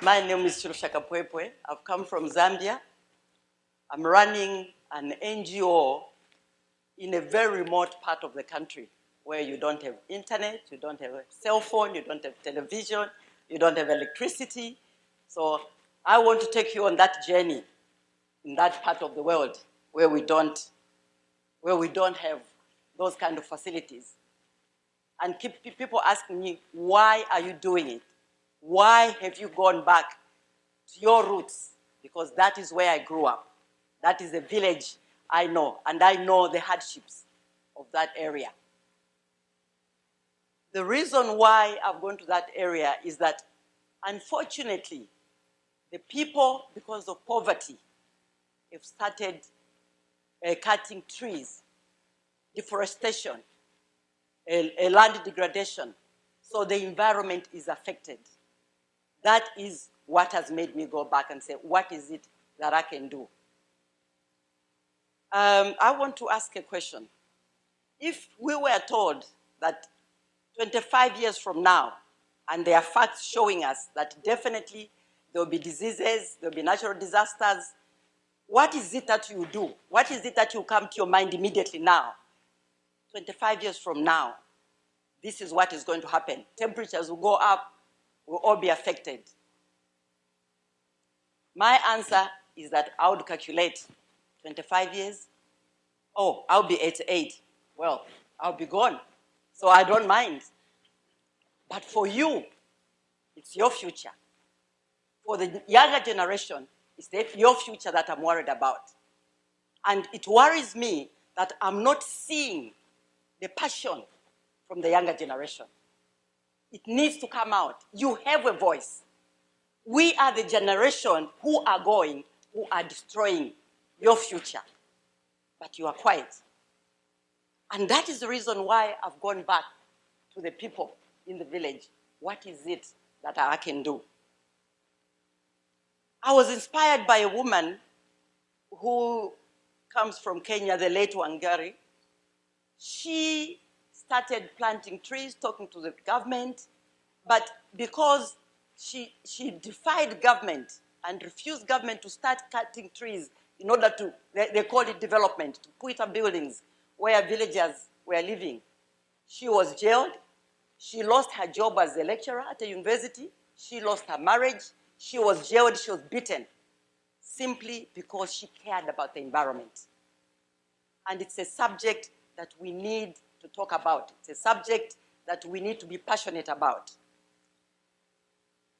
My name is Chilufya KAPWEPWE. I've come from Zambia. I'm running an NGO in a very remote part of the country where you don't have internet, you don't have a cell phone, you don't have television, you don't have electricity. So I want to take you on that journey in that part of the world where we don't have those kind of facilities. And keep people asking me, why are you doing it? Why have you gone back to your roots? Because that is where I grew up. That is the village I know, and I know the hardships of that area. The reason why I've gone to that area is that, unfortunately, the people, because of poverty, have started cutting trees, deforestation, a land degradation, so the environment is affected. That is what has made me go back and say, what is it that I can do? I want to ask a question. If we were told that 25 years from now, and there are facts showing us that definitely there will be diseases, there will be natural disasters, what is it that you do? What is it that will come to your mind immediately now? 25 years from now, this is what is going to happen. Temperatures will go up, we'll all be affected. My answer is that I would calculate 25 years. Oh, I'll be 88. Well, I'll be gone. So I don't mind. But for you, it's your future. For the younger generation, it's your future that I'm worried about. And it worries me that I'm not seeing the passion from the younger generation. It needs to come out. You have a voice. We are the generation who are destroying your future. But you are quiet. And that is the reason why I've gone back to the people in the village. What is it that I can do? I was inspired by a woman who comes from Kenya, the late Wangari. She started planting trees, talking to the government, but because she defied government and refused government to start cutting trees in order to, they call it development, to put up buildings where villagers were living. She was jailed. She lost her job as a lecturer at a university. She lost her marriage. She was jailed. She was beaten simply because she cared about the environment. And it's a subject that we need to talk about. It's a subject that we need to be passionate about.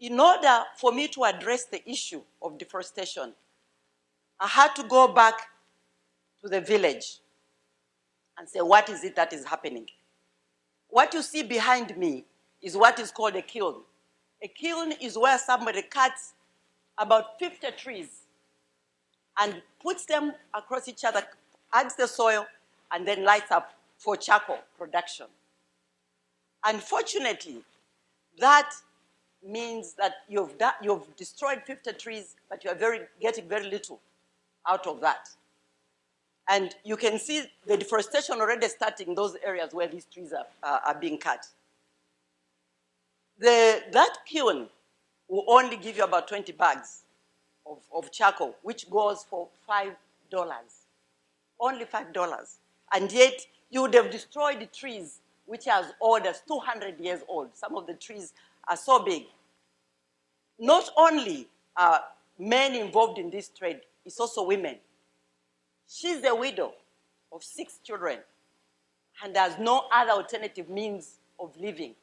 In order for me to address the issue of deforestation, I had to go back to the village and say, what is it that is happening? What you see behind me is what is called a kiln. A kiln is where somebody cuts about 50 trees and puts them across each other, adds the soil, and then lights up for charcoal production. Unfortunately, that means that you've destroyed 50 trees, but you are getting very little out of that. And you can see the deforestation already starting in those areas where these trees are being cut. That kiln will only give you about 20 bags of charcoal, which goes for $5. Only $5. And yet, you would have destroyed the trees which are as old as 200 years old. Some of the trees are so big. Not only are men involved in this trade, it's also women. She's a widow of 6 children and has no other alternative means of living.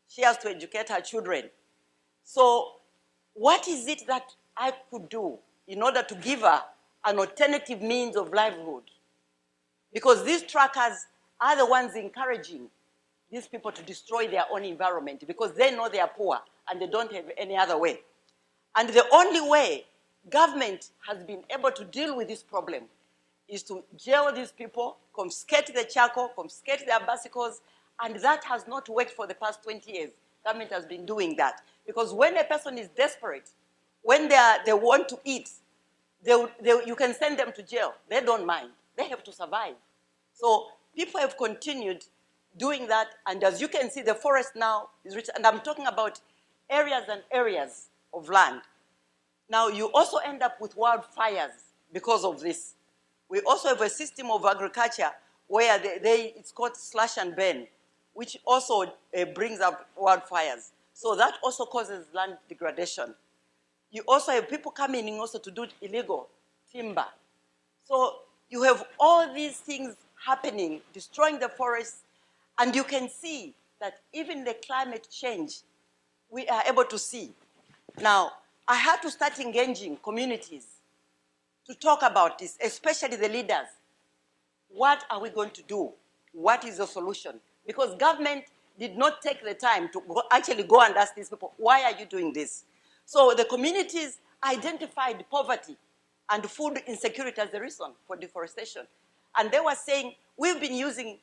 She has to educate her children. So what is it that I could do in order to give her an alternative means of livelihood? Because these truckers are the ones encouraging these people to destroy their own environment because they know they are poor and they don't have any other way. And the only way government has been able to deal with this problem is to jail these people, confiscate the charcoal, confiscate their bicycles, and that has not worked for the past 20 years. Government has been doing that. Because when a person is desperate, when they want to eat, you can send them to jail. They don't mind. They have to survive. So people have continued doing that, and as you can see, the forest now is rich, and I'm talking about areas and areas of land. Now, you also end up with wildfires because of this. We also have a system of agriculture where it's called slash and burn, which also brings up wildfires. So that also causes land degradation. You also have people coming in also to do illegal timber. So you have all these things happening, destroying the forests, and you can see that even the climate change, we are able to see. Now, I had to start engaging communities to talk about this, especially the leaders. What are we going to do? What is the solution? Because government did not take the time to actually go and ask these people, why are you doing this? So the communities identified poverty and food insecurity as the reason for deforestation. And they were saying, we've been using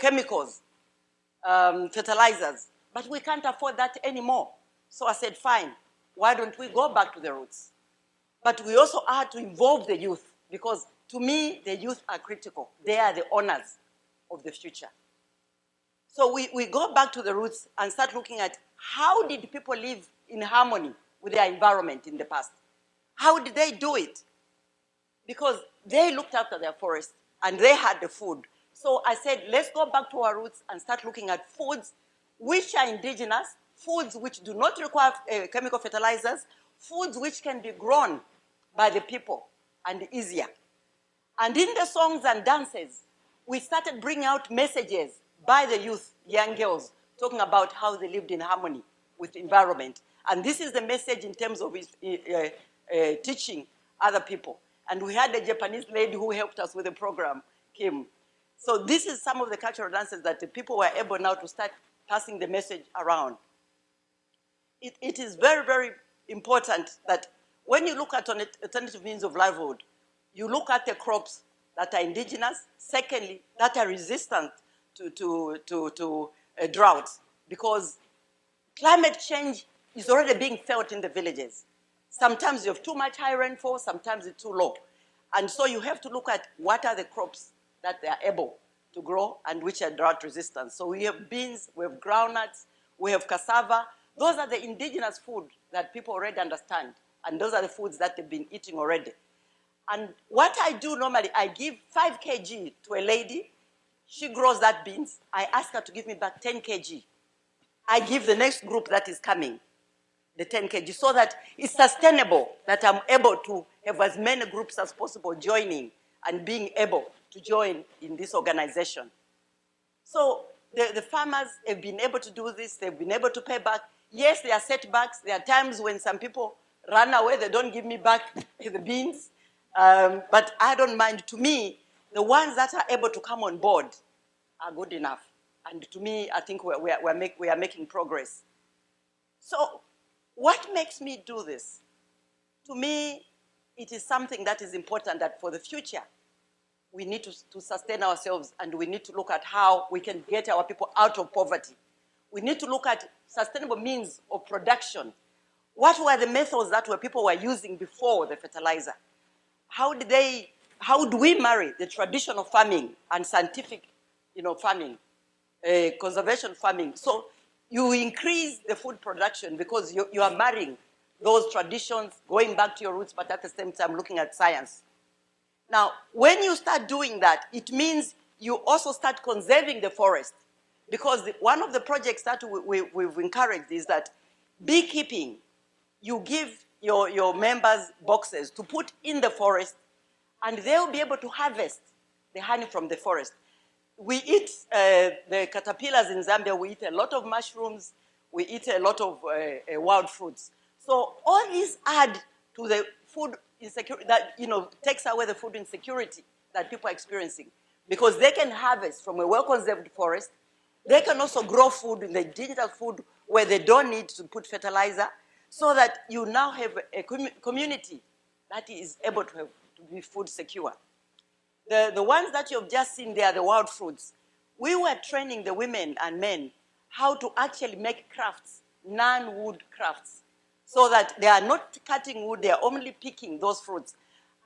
chemicals, fertilizers, but we can't afford that anymore. So I said, fine, why don't we go back to the roots? But we also had to involve the youth, because to me, the youth are critical. They are the owners of the future. So we go back to the roots and start looking at how did people live in harmony with their environment in the past? How did they do it? Because they looked after their forest and they had the food. So I said, let's go back to our roots and start looking at foods which are indigenous, foods which do not require chemical fertilizers, foods which can be grown by the people and easier. And in the songs and dances, we started bringing out messages by the youth, young girls, talking about how they lived in harmony with the environment. And this is the message in terms of teaching other people. And we had a Japanese lady who helped us with the program, Kim. So this is some of the cultural dances that the people were able now to start passing the message around. It is very, very important that when you look at alternative means of livelihood, you look at the crops that are indigenous, secondly, that are resistant to droughts, because climate change is already being felt in the villages. Sometimes you have too much high rainfall, sometimes it's too low. And so you have to look at what are the crops that they are able to grow and which are drought resistant. So we have beans, we have groundnuts, we have cassava. Those are the indigenous food that people already understand. And those are the foods that they've been eating already. And what I do normally, I give 5 kg to a lady. She grows that beans. I ask her to give me back 10 kg. I give the next group that is coming the 10 kg so that it's sustainable, that I'm able to have as many groups as possible joining and being able to join in this organization. So the farmers have been able to do this. They've been able to pay back. Yes, there are setbacks. There are times when some people run away. They don't give me back the beans. But I don't mind. To me, the ones that are able to come on board are good enough. And to me, I think we are making progress. So what makes me do this? To me, it is something that is important, that for the future, we need to sustain ourselves, and we need to look at how we can get our people out of poverty. We need to look at sustainable means of production. What were the methods that people were using before the fertilizer? How do we marry the traditional farming and scientific, farming, conservation farming? So you increase the food production because you are marrying those traditions, going back to your roots, but at the same time looking at science. Now, when you start doing that, it means you also start conserving the forest, because one of the projects that we've encouraged is that beekeeping, you give your members boxes to put in the forest, and they'll be able to harvest the honey from the forest. We eat the caterpillars in Zambia. We eat a lot of mushrooms. We eat a lot of wild fruits. So all these add to the food insecurity that takes away the food insecurity that people are experiencing, because they can harvest from a well-conserved forest. They can also grow food in the digital food where they don't need to put fertilizer, so that you now have a community that is able to be food secure. The ones that you've just seen there, the wild fruits, we were training the women and men how to actually make crafts, non-wood crafts, so that they are not cutting wood, they are only picking those fruits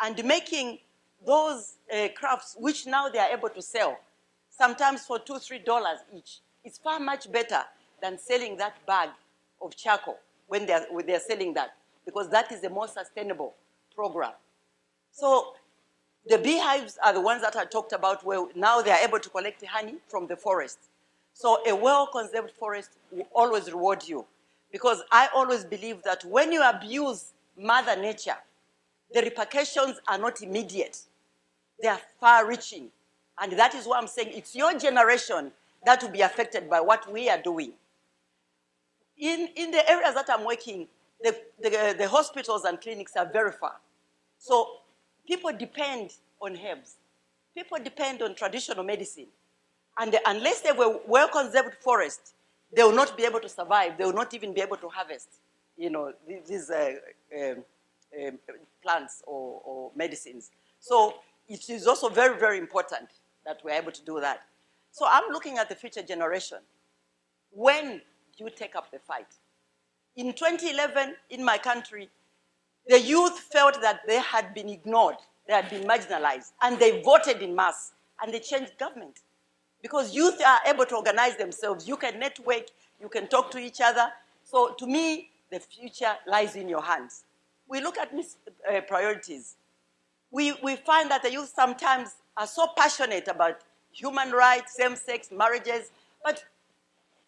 and making those crafts, which now they are able to sell, sometimes for $2, $3 each. It's far much better than selling that bag of charcoal when they're selling that. because that is the most sustainable program. So the beehives are the ones that I talked about, where now they are able to collect honey from the forest. So a well-conserved forest will always reward you, because I always believe that when you abuse Mother Nature, the repercussions are not immediate. They are far-reaching. And that is why I'm saying it's your generation that will be affected by what we are doing. In the areas that I'm working, the hospitals and clinics are very far. So people depend on herbs. People depend on traditional medicine. And unless they have a well-conserved forest, they will not be able to survive. They will not even be able to harvest, these plants or medicines. So it is also very, very important that we're able to do that. So I'm looking at the future generation. When do you take up the fight? In 2011, in my country, the youth felt that they had been ignored, they had been marginalized, and they voted in mass, and they changed government. Because youth are able to organize themselves. You can network, you can talk to each other. So to me, the future lies in your hands. We look at priorities. We find that the youth sometimes are so passionate about human rights, same-sex marriages, but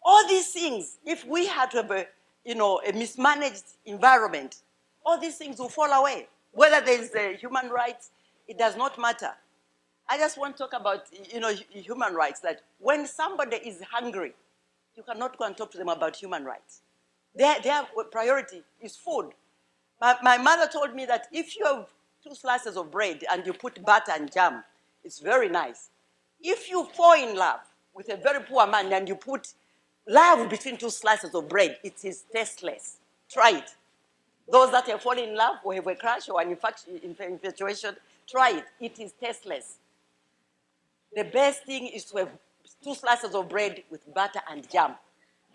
all these things, if we had to have a mismanaged environment, all these things will fall away. Whether there is human rights, it does not matter. I just want to talk about, human rights, that when somebody is hungry, you cannot go and talk to them about human rights. Their priority is food. My mother told me that if you have 2 slices of bread and you put butter and jam, it's very nice. If you fall in love with a very poor man and you put love between 2 slices of bread, it is tasteless. Try it. Those that have fallen in love or have a crush or an infatuation, try it. It is tasteless. The best thing is to have 2 slices of bread with butter and jam.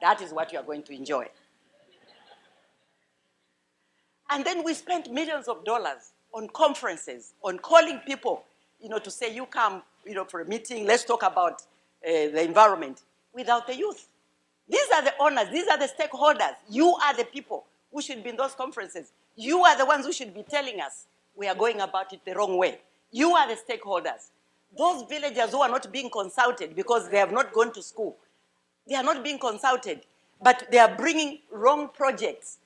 That is what you are going to enjoy. And then we spent millions of dollars on conferences, on calling people, to say, you come, for a meeting, let's talk about the environment, without the youth. These are the owners, these are the stakeholders. You are the people who should be in those conferences. You are the ones who should be telling us we are going about it the wrong way. You are the stakeholders. Those villagers who are not being consulted because they have not gone to school, they are not being consulted, but they are bringing wrong projects.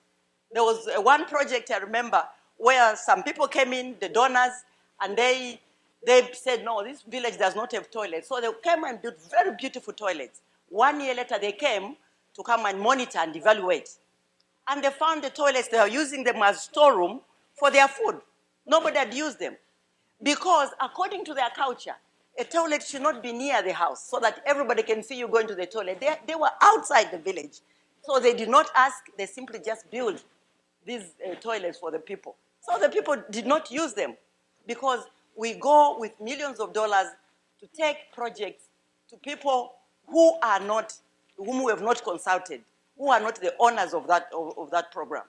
There was one project I remember where some people came in, the donors, and they said, no, this village does not have toilets. So they came and built very beautiful toilets. 1 year later, they came to come and monitor and evaluate. And they found the toilets, they were using them as storeroom for their food. Nobody had used them. Because according to their culture, a toilet should not be near the house so that everybody can see you going to the toilet. They were outside the village. So they did not ask, they simply just built these toilets for the people. So the people did not use them, because we go with millions of dollars to take projects to people whom we have not consulted, who are not the owners of that program.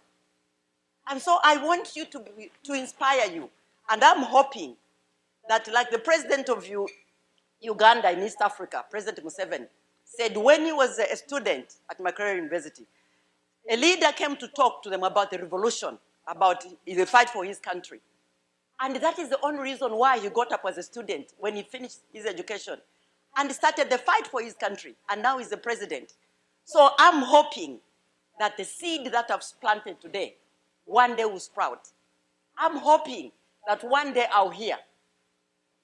And so I want you to inspire you. And I'm hoping that, like the president of Uganda in East Africa, President Museveni, said when he was a student at Makerere University, a leader came to talk to them about the revolution, about the fight for his country. And that is the only reason why he got up as a student when he finished his education and started the fight for his country. And now he's the president. So I'm hoping that the seed that I've planted today, one day will sprout. I'm hoping that one day I'll hear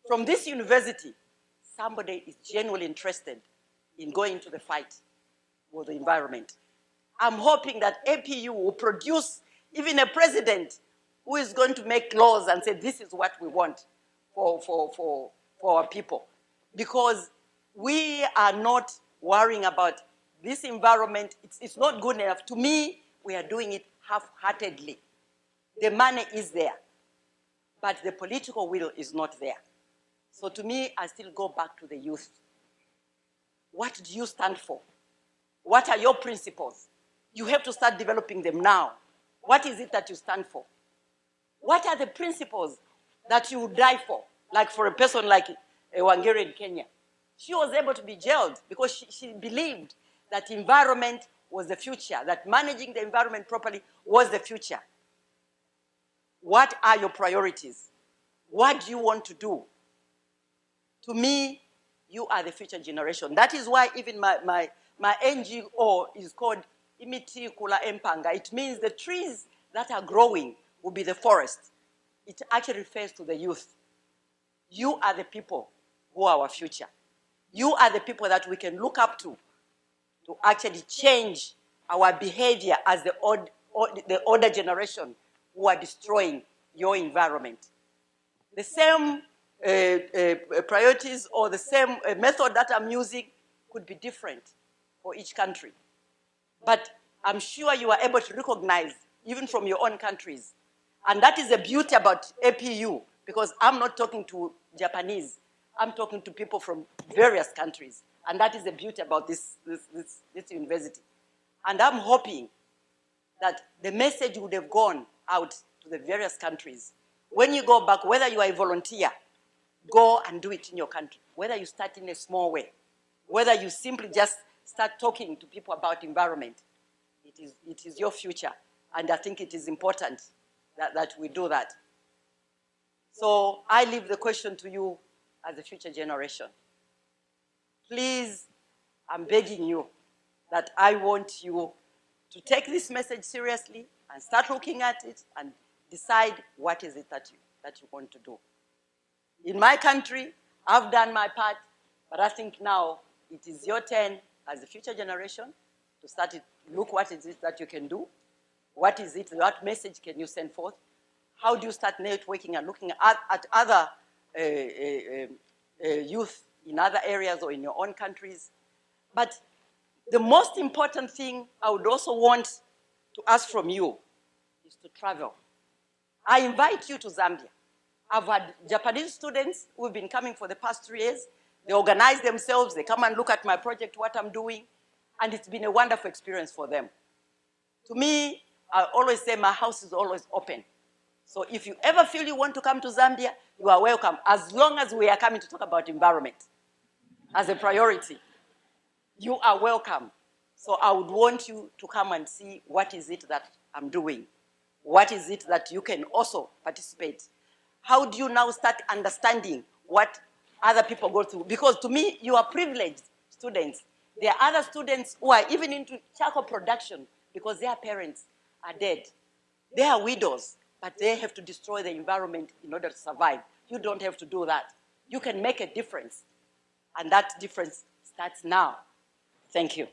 from this university, somebody is genuinely interested in going to the fight for the environment. I'm hoping that APU will produce even a president who is going to make laws and say, this is what we want for our people. Because we are not worrying about this environment. It's not good enough. To me, we are doing it half-heartedly. The money is there, but the political will is not there. So to me, I still go back to the youth. What do you stand for? What are your principles? You have to start developing them now. What is it that you stand for? What are the principles that you would die for? Like for a person like Wangari in Kenya. She was able to be jailed because she believed that environment was the future, that managing the environment properly was the future. What are your priorities? What do you want to do? To me, you are the future generation. That is why even my NGO is called Imiti Ikula Empanga. It means the trees that are growing will be the forest. It actually refers to the youth. You are the people who are our future. You are the people that we can look up to actually change our behavior as the older generation who are destroying your environment. The same priorities or the same method that I'm using could be different for each country. But I'm sure you are able to recognize, even from your own countries. And that is the beauty about APU, because I'm not talking to Japanese. I'm talking to people from various countries. And that is the beauty about this university. And I'm hoping that the message would have gone out to the various countries. When you go back, whether you are a volunteer, go and do it in your country. Whether you start in a small way, whether you simply just start talking to people about environment, it is your future. And I think it is important that we do that. So I leave the question to you as a future generation. Please, I'm begging you that I want you to take this message seriously and start looking at it and decide what is it that you want to do. In my country, I've done my part, but I think now it is your turn as the future generation to start it. Look what is it that you can do. What is it, what message can you send forth? How do you start networking and looking at other youth in other areas or in your own countries? But the most important thing I would also want to ask from you is to travel. I invite you to Zambia. I've had Japanese students who have been coming for the past 3 years. They organize themselves, they come and look at my project, what I'm doing, and it's been a wonderful experience for them. To me, I always say my house is always open. So if you ever feel you want to come to Zambia, you are welcome, as long as we are coming to talk about environment as a priority. You are welcome. So I would want you to come and see what is it that I'm doing. What is it that you can also participate? How do you now start understanding what other people go through? Because to me, you are privileged students. There are other students who are even into charcoal production because their parents are dead. They are widows, but they have to destroy the environment in order to survive. You don't have to do that. You can make a difference, and that difference starts now. Thank you.